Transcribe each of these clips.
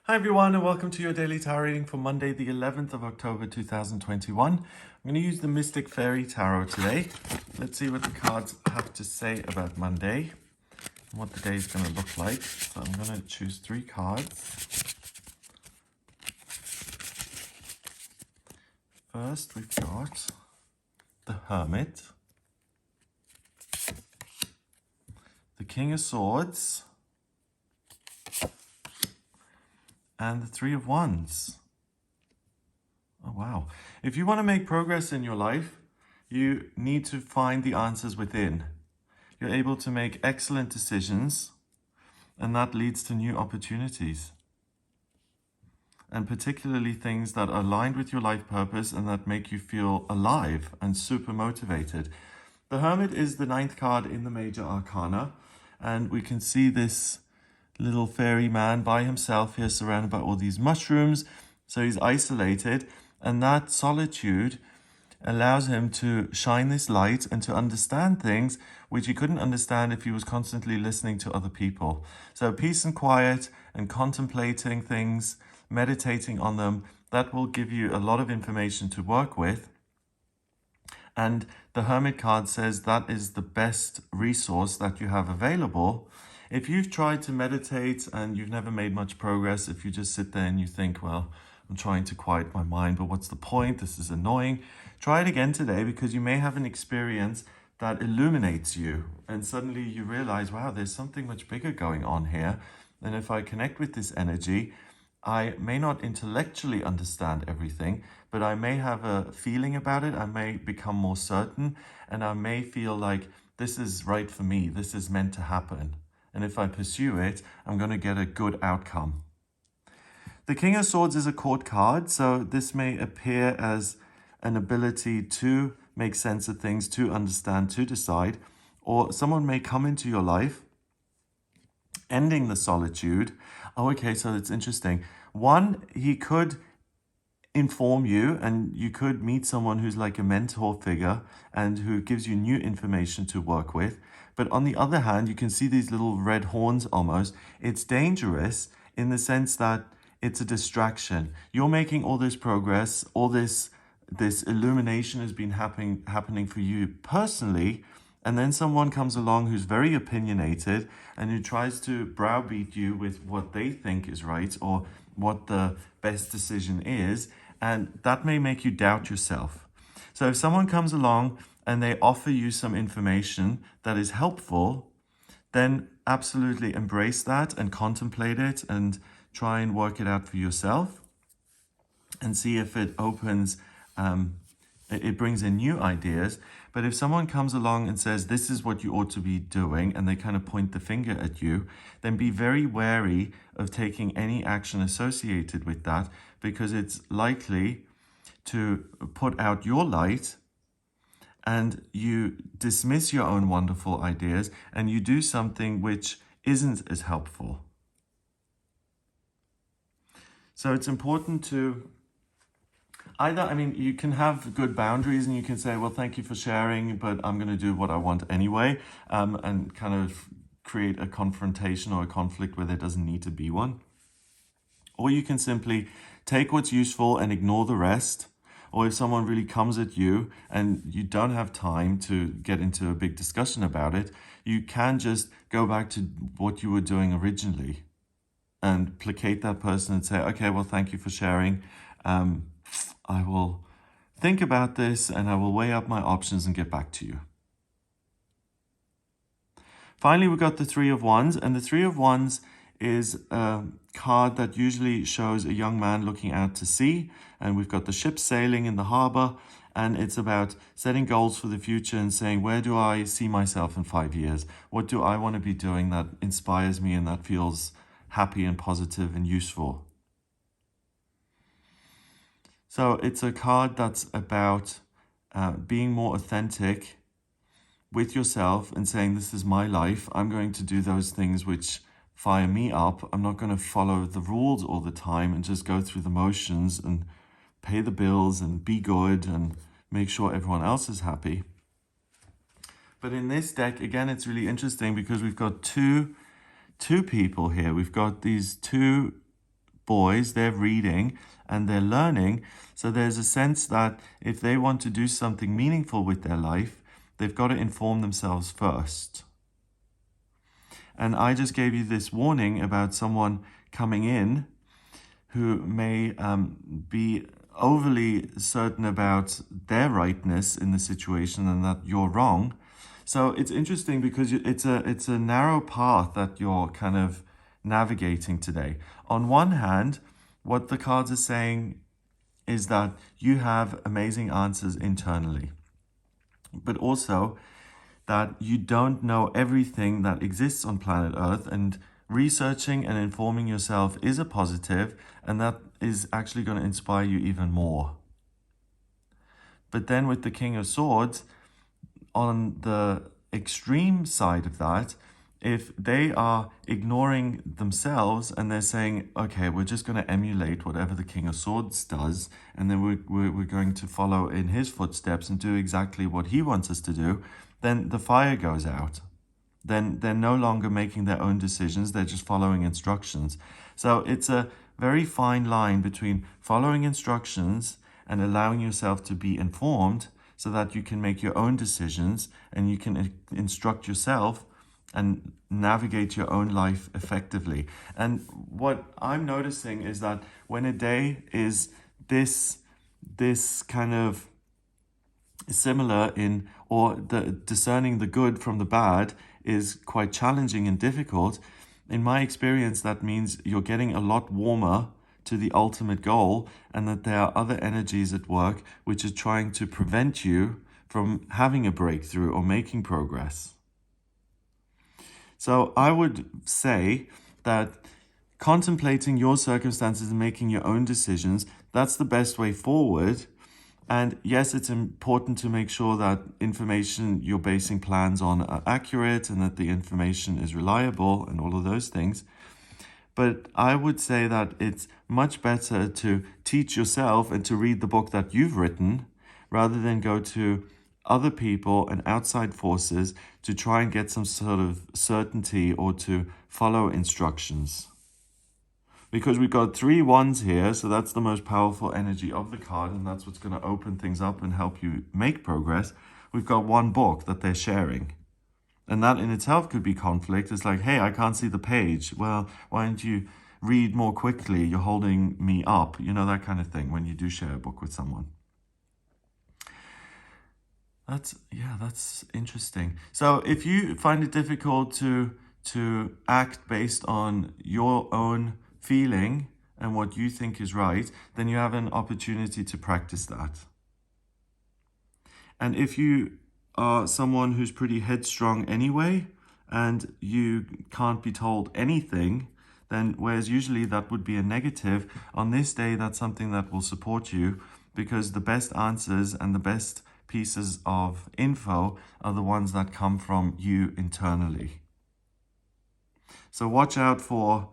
Hi everyone and welcome to your daily tarot reading for Monday the 11th of October 2021. I'm going to use the Mystic Fairy Tarot today. Let's see what the cards have to say about Monday and what the day is going to look like. So I'm going to choose 3 cards. First we've got the Hermit, the King of Swords, and the 3 of Wands. Oh, wow. If you want to make progress in your life, you need to find the answers within. You're able to make excellent decisions, and that leads to new opportunities. And particularly things that are aligned with your life purpose and that make you feel alive and super motivated. The Hermit is the 9th card in the Major Arcana, and we can see this little fairy man by himself here, surrounded by all these mushrooms. So he's isolated, and that solitude allows him to shine this light and to understand things which he couldn't understand if he was constantly listening to other people. So peace and quiet and contemplating things, meditating on them, that will give you a lot of information to work with. And the Hermit card says that is the best resource that you have available. If you've tried to meditate and you've never made much progress, if you just sit there and you think, well, I'm trying to quiet my mind, but what's the point? This is annoying. Try it again today, because you may have an experience that illuminates you and suddenly you realize, wow, there's something much bigger going on here. And if I connect with this energy, I may not intellectually understand everything, but I may have a feeling about it. I may become more certain, and I may feel like this is right for me. This is meant to happen. And if I pursue it, I'm going to get a good outcome. The King of Swords is a court card, so this may appear as an ability to make sense of things, to understand, to decide, or someone may come into your life, ending the solitude. Oh, okay, so it's interesting. One, he could inform you, and you could meet someone who's like a mentor figure and who gives you new information to work with. But on the other hand, you can see these little red horns almost. It's dangerous in the sense that it's a distraction. You're making all this progress, all this illumination has been happening for you personally, and then someone comes along who's very opinionated and who tries to browbeat you with what they think is right or what the best decision is, and that may make you doubt yourself. So if someone comes along and they offer you some information that is helpful, then absolutely embrace that and contemplate it and try and work it out for yourself and see if it opens, it brings in new ideas. But if someone comes along and says, this is what you ought to be doing, and they kind of point the finger at you, then be very wary of taking any action associated with that, because it's likely to put out your light and you dismiss your own wonderful ideas and you do something which isn't as helpful. So it's important to you can have good boundaries and you can say, well, thank you for sharing, but I'm going to do what I want anyway, and kind of create a confrontation or a conflict where there doesn't need to be one. Or you can simply take what's useful and ignore the rest. Or if someone really comes at you and you don't have time to get into a big discussion about it, you can just go back to what you were doing originally and placate that person and say, okay, well, thank you for sharing. I will think about this and I will weigh up my options and get back to you. Finally, we've got the 3 of Wands, and the 3 of Wands is a card that usually shows a young man looking out to sea, and we've got the ship sailing in the harbor, and it's about setting goals for the future and saying, where do I see myself in 5 years? What do I want to be doing that inspires me and that feels happy and positive and useful? So it's a card that's about being more authentic with yourself and saying, this is my life. I'm going to do those things which fire me up. I'm not going to follow the rules all the time and just go through the motions and pay the bills and be good and make sure everyone else is happy. But in this deck, again, it's really interesting because we've got two people here. We've got these two boys, they're reading and they're learning. So there's a sense that if they want to do something meaningful with their life, they've got to inform themselves first. And I just gave you this warning about someone coming in who may be overly certain about their rightness in the situation and that you're wrong. So it's interesting because it's a narrow path that you're kind of navigating today. On one hand, what the cards are saying is that you have amazing answers internally, but also that you don't know everything that exists on planet Earth, and researching and informing yourself is a positive, and that is actually going to inspire you even more. But then with the King of Swords, on the extreme side of that, if they are ignoring themselves and they're saying, okay, we're just going to emulate whatever the King of Swords does, and then we're going to follow in his footsteps and do exactly what he wants us to do, then the fire goes out. Then they're no longer making their own decisions, they're just following instructions. So it's a very fine line between following instructions and allowing yourself to be informed so that you can make your own decisions and you can instruct yourself and navigate your own life effectively. And what I'm noticing is that when a day is this kind of similar in, or the discerning the good from the bad is quite challenging and difficult, in my experience, that means you're getting a lot warmer to the ultimate goal, and that there are other energies at work which are trying to prevent you from having a breakthrough or making progress. So I would say that contemplating your circumstances and making your own decisions, that's the best way forward. And yes, it's important to make sure that information you're basing plans on are accurate and that the information is reliable and all of those things. But I would say that it's much better to teach yourself and to read the book that you've written rather than go to other people and outside forces to try and get some sort of certainty or to follow instructions. Because we've got 3 wands here, so that's the most powerful energy of the card, and that's what's going to open things up and help you make progress. We've got 1 book that they're sharing. And that in itself could be conflict. It's like, hey, I can't see the page. Well, why don't you read more quickly? You're holding me up. You know, that kind of thing when you do share a book with someone. That's interesting. So if you find it difficult to act based on your own feeling and what you think is right, then you have an opportunity to practice that. And if you are someone who's pretty headstrong anyway, and you can't be told anything, then whereas usually that would be a negative, on this day that's something that will support you, because the best answers and the best pieces of info are the ones that come from you internally. So watch out for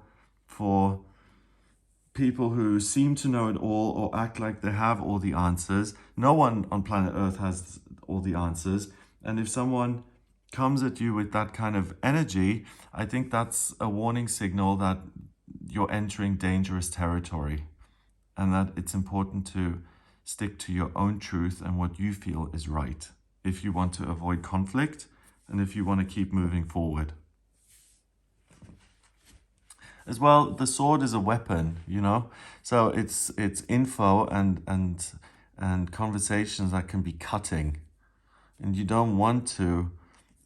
people who seem to know it all or act like they have all the answers. No one on planet Earth has all the answers. And if someone comes at you with that kind of energy, I think that's a warning signal that you're entering dangerous territory, and that it's important to stick to your own truth and what you feel is right if you want to avoid conflict and if you want to keep moving forward. As well, the sword is a weapon, you know, so it's info and conversations that can be cutting, and you don't want to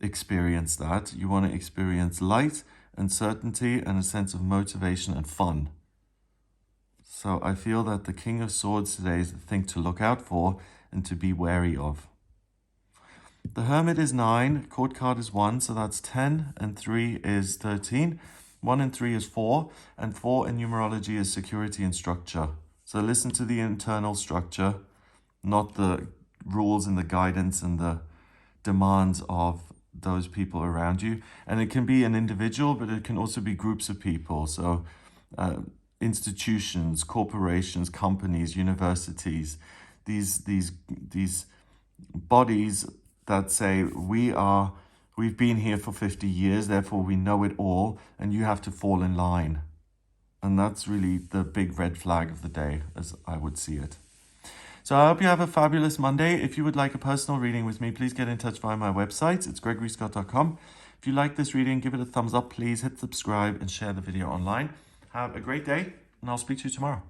experience that. You want to experience light and certainty and a sense of motivation and fun. So I feel that the King of Swords today is the thing to look out for and to be wary of. The Hermit is 9, Court card is 1, so that's 10, and 3 is 13. 1 and 3 is 4, and 4 in numerology is security and structure. So listen to the internal structure, not the rules and the guidance and the demands of those people around you. And it can be an individual, but it can also be groups of people. So institutions, corporations, companies, universities, these bodies that say we've been here for 50 years, therefore we know it all, and you have to fall in line. And that's really the big red flag of the day, as I would see it. So I hope you have a fabulous Monday. If you would like a personal reading with me, please get in touch via my website. It's gregoryscott.com. If you like this reading, give it a thumbs up, please. Hit subscribe and share the video online. Have a great day, and I'll speak to you tomorrow.